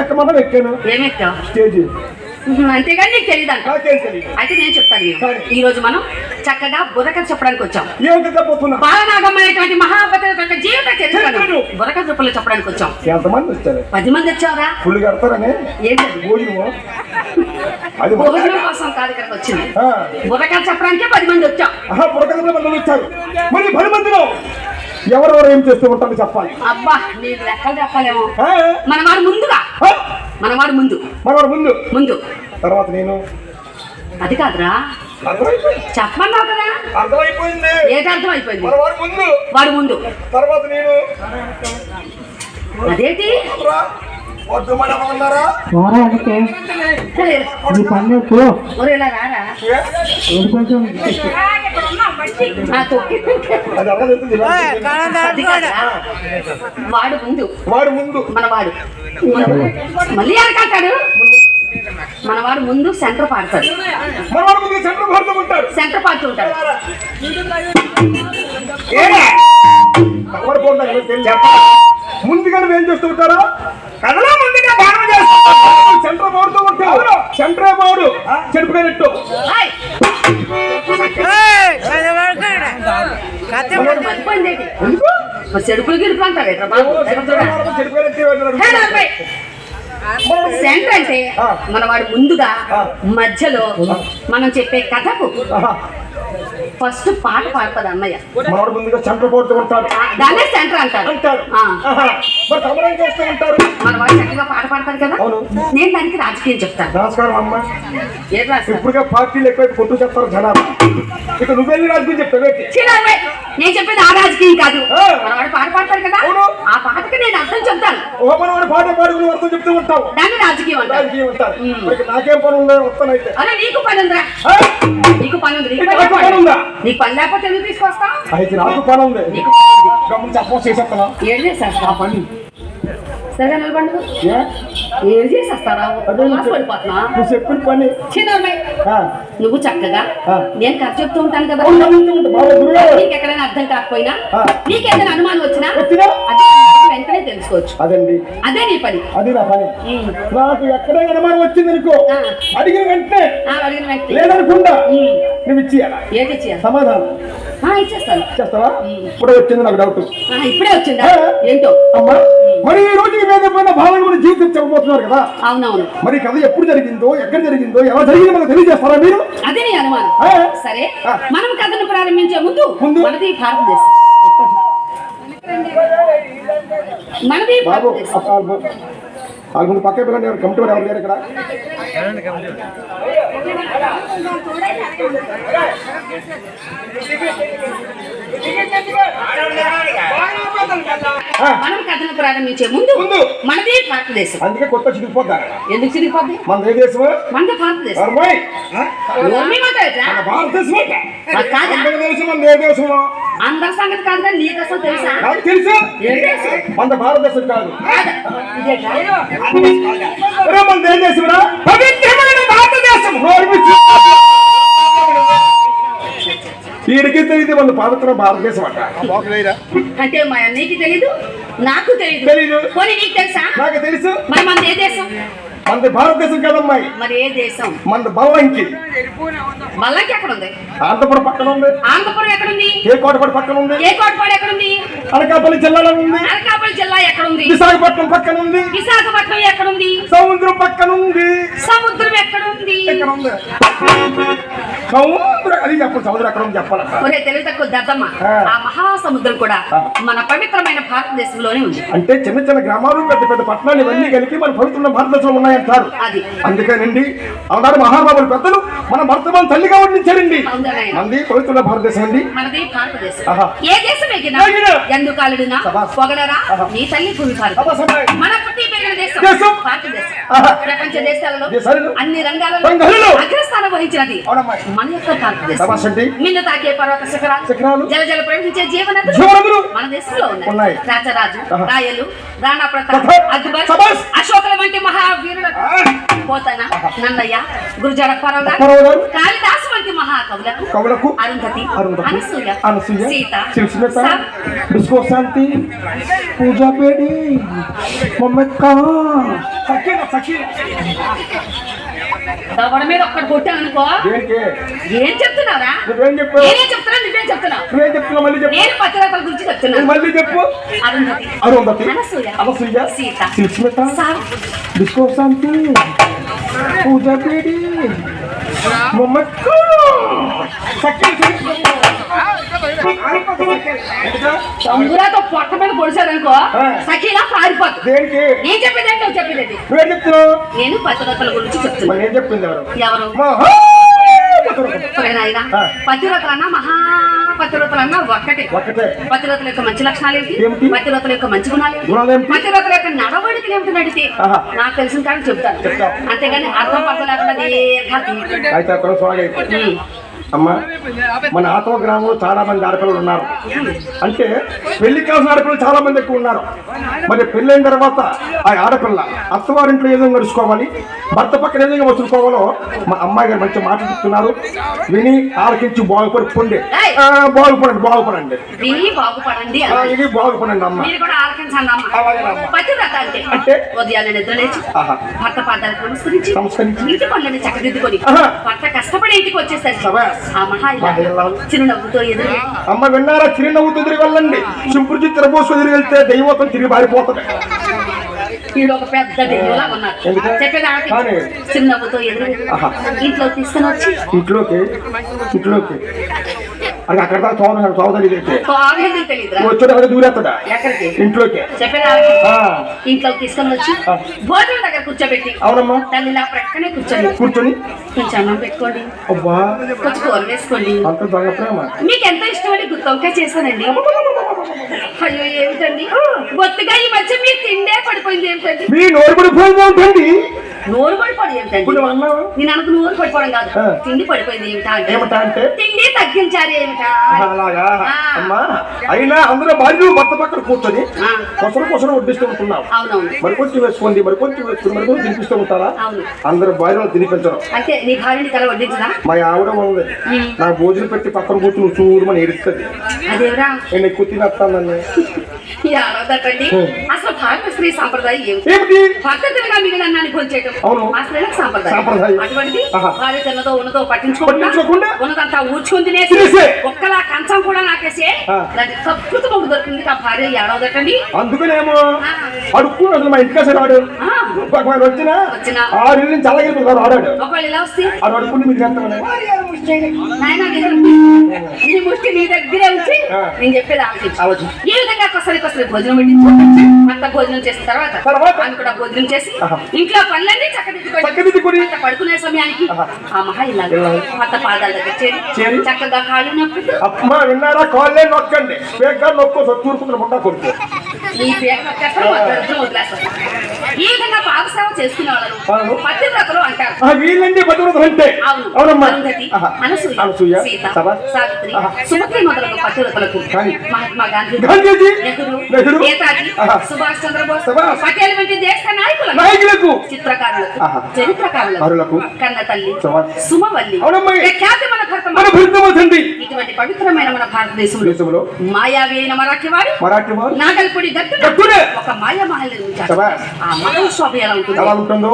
ఎక్కమన్నా ఎక్కాను. ఏమెక్కావు? స్టేజ్. అంతేగాని నీకు తెలియదు అంట. అయితే నేను చెప్తాను. ఈ రోజు మనం చక్కగా బుర్రకథ చెప్పడానికి వచ్చాం. బాలనాగమ్మ అనేటువంటి మహాపతి జీవిత చరిత్రను బుర్రకథ రూపంలో చెప్పడానికి వచ్చాం. ఎంతమంది వచ్చారు? 10 మంది వచ్చారా? ఫుల్ కడతారని ఏంటది? భోజనం కోసం కాదు ఇక్కడికి వచ్చింది. బుర్రకథ చెప్పడానికే 10 మంది వచ్చాం. బుర్రకథలో 10 మంది వచ్చారు. మరి 10 మందిలో ఎవరెవరు ఏం చేస్తూ ఉంటారో చెప్పాలి. అబ్బా నీకు లెక్కలు చెప్పలేము. మనవాడు ముందుగా మనవాడు ముందు తర్వాత నేను అది కాదురా చెప్పమన్నావు కదా. అర్థమైపోయింది. ఏది అర్థమైపోయింది? వాడు ముందు తర్వాత నేను. అదేంటి వద్దుమన్నారా? వాడు ముందు మనవాడు మళ్ళీ అరకంటాడు. మనవాడు ముందు సెంటర్ పాడతాడు. సెంటర్ పాడుతూ ఉంటాడు. ముందుగా ఏం చేస్తూ ఉంటారా? కథలో ముందుగా బాణం చేస్తారు. సెంటర్ పాడుతూ ఉంటారు. సెంటర్ పాడు చెడుపుకున్నట్టు. చెడుపులు గిడుపు అంటారు. సెంటర్ అంటే మనవాడు ముందుగా మధ్యలో మనం చెప్పే కథకు ఫస్ట్ పాట పాడతాడు అన్నయ్య. మనవాడు ముందుగా సెంటర్ పాడుతూ ఉంటాడు. దాన్నే సెంటర్ అంటారు. మనవాడు చక్కగా పాట పాడతాడు కదా. నేను దానికి రాజకీయం చెప్తాను. నమస్కారం అమ్మ. ఇప్పుడుగా పార్టీలు ఎక్కువ కొట్టు చెప్తారు జనాలు. ఇక నువ్వెళ్ళి రాజకీయం చెప్తావు. నేను చెప్పేది ఆ రాజకీయం కాదు. మనవాడు పాట పాడతాడు కదా. ఆ పాటకి నేను అర్థం చెప్తాను. మనవాడు పాట పాడుకుని అర్థం చెప్తూ ఉంటావు. దాన్ని రాజకీయం అంటారు. నాకేం పని ఉందా? వస్తానైతే. అరే నీకు పని ఉందా? నీకు పని ఉంది. నీకు పని లేకపోతే ఎందుకు తీసుకొస్తా? అయితే నాకు పని ఉంది. చెప్ప చేసేస్తానా? ఏం చేసేస్తా ఆ పని? సరే నిలబండు. ఏం చేసేస్తారా? పడిపోతున్నా. చెప్పిన పని చిన్న నువ్వు చక్కగా నేను కథ చెప్తూ ఉంటాను కదా. నీకు ఎక్కడైనా అర్థం కాకపోయినా నీకేదైనా అనుమానం వచ్చినా అది వెంటనే తెలుసుకోవచ్చు. అదే నీ పని. అది నా పని. నాకు ఎక్కడైనా అనుమానం వచ్చింది అనుకో, అడిగిన వెంటనే లేదనుకుండా నువ్వు ఇచ్చేయాలా? ఏది ఇచ్చేయాలి? సమాధానం ఇచ్చేస్తాను. ఇచ్చేస్తావా? ఇప్పుడే వచ్చింది నాకు డౌట్. ఇప్పుడే వచ్చిందా? ఏంటో అమ్మా. మరి ఈ రోజు భావన కూడా జీవితం చెప్పబోతున్నారు కదా. అవునవును. మరి కథ ఎప్పుడు జరిగిందో, ఎక్కడ జరిగిందో, ఎలా జరిగిందో మనకు తెలియజేస్తారా మీరు? అదే నీ అనుమానం. సరే, మనం కథను ప్రారంభించే ముందు మనది భారతదేశం. మనది ముందు పక్క పిల్లలు ఎవరు కమిటీ ఎవరు లేరు ఇక్కడ? మనం కథను ప్రారంభించే ముందు మనది భారతదేశం. అందుకే కొత్త చిరిగిపోతా. ఎందుకు చిరిగిపోద్ది? మన ఏ దేశం? మనది భారతదేశం. అందరి సంగతి కాదు కానీ నీకు అసలు తెలుసా? నాకు తెలుసు. మన భారతదేశం కాదు. మన ఏ దేశం? పవిత్రమైన భారతదేశం. వీడికి తెలియదు మన పవిత్ర భారతదేశం అంట. అంటే నీకు తెలీదు, నాకు తెలీదు. పోనీ నీకు తెలుసా? నాకు తెలుసు. మరి మన ఏ దేశం? మనది భారతదేశం కదమ్మాయి. మరి ఏ దేశం? మనది బల్లంకి. బల్లంకి ఎక్కడ ఉంది? ఆంధ్రపురం పక్కన ఉంది. ఆంధ్రపురం ఎక్కడుంది? ఏ కోటపాడు పక్కన ఉంది. ఏ కోటపాడు ఎక్కడుంది? అనకాపల్లి జిల్లాలో ఉంది. అనకాపల్లి జిల్లా ఎక్కడుంది? విశాఖపట్నం పక్కన ఉంది. విశాఖపట్నం ఎక్కడుంది? సముద్రం పక్కన ఉంది. సముద్రం ఎక్కడుంది? ఎక్కడ ఉంది? సముద్రం అది చెప్పండి. సముద్రం ఎక్కడ ఉంది చెప్పాలి. ఒరే తెలివి తక్కువ దద్దమ్మ, ఆ మహాసముద్రం కూడా మన పవిత్రమైన భారతదేశంలోనే ఉంది. అంటే చిన్న చిన్న గ్రామాలు, పెద్ద పెద్ద పట్టణాలు ఇవన్నీ కలిపి మన పవిత్రమైన భారతదేశంలో ఉన్నాయంటారు. అది అందుకేనండి ఆనాడు మహాబాబుల పెద్దలు మన భర్తమాన తల్లిగా వర్ణించారండి. మంది పవిత్రమైన భారతదేశం అండి. మనది భారతదేశం. ఏ దేశం ఎగినా ఎందుకాలుడినా పొగడరా నీ తల్లి భూమి భారత. మన పుట్టి పెరిగిన దేశం భారతదేశం. ప్రపంచ దేశాలలో అన్ని రంగాలలో అగ్రస్థానం వహించినది మన యొక్క భారతదేశం. మిన్ను తాకే పర్వత శిఖరాలు, జల జల ప్రవహించే జీవనదులు మన దేశంలో ఉన్నాయి. రాజరాజు, రాయలు, రాణా ప్రతాప్, అక్బర్, అశోకుల వంటి మహావీరులకు పోతన, నన్నయ్య, గురుజాడ పరవ, కాళిదాసు వంటి మహా కవులకు అరుంధతి అనసూయ సీత శివస్మిత డిస్కో శాంతి పూజా బేడి మమ్మక్క దవడ మీద ఒక్కటి కొట్టాను అనుకో. ఏం చెప్తున్నారా? నువ్వేం చెప్పావు? నేనే చెప్తున్నా, నువ్వేం చెప్తున్నావు? నువ్వేం చెప్తున్నావు? మళ్ళీ చెప్పు. నేను పతివ్రతల గురించి చెప్తున్నాను. మళ్ళీ చెప్పు. అరుంధతి అనసూయ సీత శివస్మిత సావిత్రి డిస్కో శాంతి పూజా బేడి మమ్మక్క తంబురాతో పొట్ట మీద పొడిచారనుకో సఖీలా పారిపోతుంది. దేనికి? నేను చెప్పేది నువ్వు చెప్పేది. నువ్వేం చెప్తున్నావు? నేను పతివ్రతల గురించి చెప్తున్నా. మరి ఏం చెప్పింది ఎవరు? ఎవరు? పతివ్రతలన్నా మహాపతివ్రతలన్నా ఒక్కటే. పతివ్రతల యొక్క మంచి లక్షణాలు ఏంటి? పతివ్రతల యొక్క మంచి గుణాలు ఏంటి? పతివ్రతల యొక్క నడవడికలు ఏమిటి నడితే నాకు తెలిసిన కానీ చెప్తాను. అంతేగాని అర్థం పర్థం లేకుండా అమ్మా, మన ఆటో గ్రామంలో చాలా మంది ఆడపిల్లలు ఉన్నారు. అంటే పెళ్లి కావాల్సిన ఆడపిల్లలు చాలా మంది ఎక్కువ ఉన్నారు. మరి పెళ్ళైన తర్వాత ఆ ఆడపిల్ల అత్తవారింట్లో ఏ విధంగా నడుచుకోవాలి, భర్త పక్కన ఏ విధంగా వదులుకోవాలో మా అమ్మాయి గారు మంచి మాట చెప్తున్నారు. విని ఆలకించి బాగుపడండి. విని బాగుపడండి. ఇది బాగుపడండి అమ్మ. మీరు కూడా ఆలకించండి అమ్మ. పతివ్రత అంటే ఉదయాన్నే నిద్ర లేచి భర్త పాదాలకు నమస్కరించి ఇంటి పనులని చక్కదిద్దుకొని భర్త కష్టపడి ఇంటికి వచ్చేసరికి ఆ చిరునవ్వుతో ఎదురు. అమ్మ విన్నారా? చిరునవ్వుతో ఎదురు వెళ్ళండి. చింపురు చిత్ర పోసు ఎదురు వెళ్తే దైవతం తిరిగి పారిపోతుంది. వీడు ఒక పెద్ద దెయ్యంలా ఉన్నాడు. చెప్పేదానికి చిరునవ్వుతో ఎదురు ఇంట్లో తీసుకుని వచ్చి ఇంట్లోకి అది అక్కడ వచ్చాడు దూరేస్తాడా ఇంట్లోకి. చెప్పేదానికి ఇంట్లోకి తీసుకుని వచ్చి భోజనం దగ్గర కూర్చోబెట్టి. అవునమ్మా. తల్లిలా ప్రక్కనే కూర్చొని కొంచెం అన్నం పెట్టుకోండి, కొంచెం కూర వేసుకోండి. మీకు ఎంత ఇష్టమని గుత్తొంకాయ చేశానండి. అయ్యో ఏమిటండి బొత్తిగా ఈ మధ్య మీ తిండే పడిపోయింది ఏమిటండి? మీ నోరు పడిపోయింది. నోరు పడిపోయి ఏమిటండి? నేను అనుకు నోరు పడిపోవడం కాదు, తిండి పడిపోయింది ఏమిటా అంటే తిండి తగ్గించారు ఏమిటా? అలాగా అమ్మా. అయినా అందరూ భార్య భర్త పక్కన కూర్చొని కొసరు వడ్డిస్తూ ఉంటున్నావు. అవునవును. మరి కొంచెం వేసుకోండి, మరి కొంచెం తినిపిస్తూ ఉంటారా? అందరు భార్యలు తినిపించడం. అంటే నీ భార్యని తల వడ్డించదా? మా ఆవిడ ఉంది. నా భోజనం పెట్టి పక్కన కూర్చుని నువ్వు చూడమని ఏడుస్తుంది. అదేవరా నేను ఎక్కువ తినేస్తానని ఆడదండి. అసలు భారత స్త్రీ సాంప్రదాయం ఏమిటి? భర్త తినగా మిగిలిన అన్నాన్ని కొంచేయటం ఆ స్త్రీలకు సాంప్రదాయం. అటువంటి భార్య తిన్నదో ఉన్నదో పట్టించుకోకుండా ఉన్నదంతా ఊడ్చుకొని తినేసి ఒక్కలా కంచం కూడా నాకేసి సత్కృత మొగ్గు దొరికింది. ఆ భార్య ఏడవదటండి. అందుకనేమో అడుక్కుని అసలు మా ఇంటికి అసలు వాడు వచ్చినా 6 నుంచి చల్లగిపోతాడు. ఆడాడు ఒకవేళ ఇలా వస్తే అది అడుక్కుని మీకు నీ ముష్టి నీ దగ్గరే ఉంచి నేను చెప్పేది ఆలోచించు. ఏ విధంగా కొసరి భోజనం పెట్టించి అంత భోజనం చేసిన తర్వాత ఆమె కూడా భోజనం చేసి ఇంట్లో పనులన్నీ చక్కదిద్దుకొని పడుకునే సమయానికి ఆ మహా ఇలా కొత్త పాదాల దగ్గర చేరి చక్కగా కాళ్ళు నొక్కి అమ్మా విన్నారా? కాళ్ళే నొక్కండి. పేక నొక్కో తూర్పుకుని ముండా కొడుకు ఈ పేక వదిలేస్తారు. ఈ విధంగా పాపసేవ చేసుకునే వాళ్ళు పతివ్రతలు అంటారు. వీళ్ళండి పతివ్రతలు అంటే అనసూయ సీత సావిత్రి సుమతి మొదలగు పతివ్రతలకు మహాత్మా గాంధీ నెహ్రూ నేతాజీ సుభాష్ చంద్రబోస్ పటేల్ వంటి దేశ నాయకులకు చిత్రకారులకు చరిత్రకారులకు కన్న తల్లి సుమవల్లి ఖ్యాతి మన ఇటువంటి పవిత్రమైన మన భారతదేశంలో మాయావి అయిన మరాఠీ వారు నాగల్పూడి గట్టున ఒక మాయా మహల్ నిర్మించారు. ఆ మహల్ శోభ ఎలా ఉంటుందో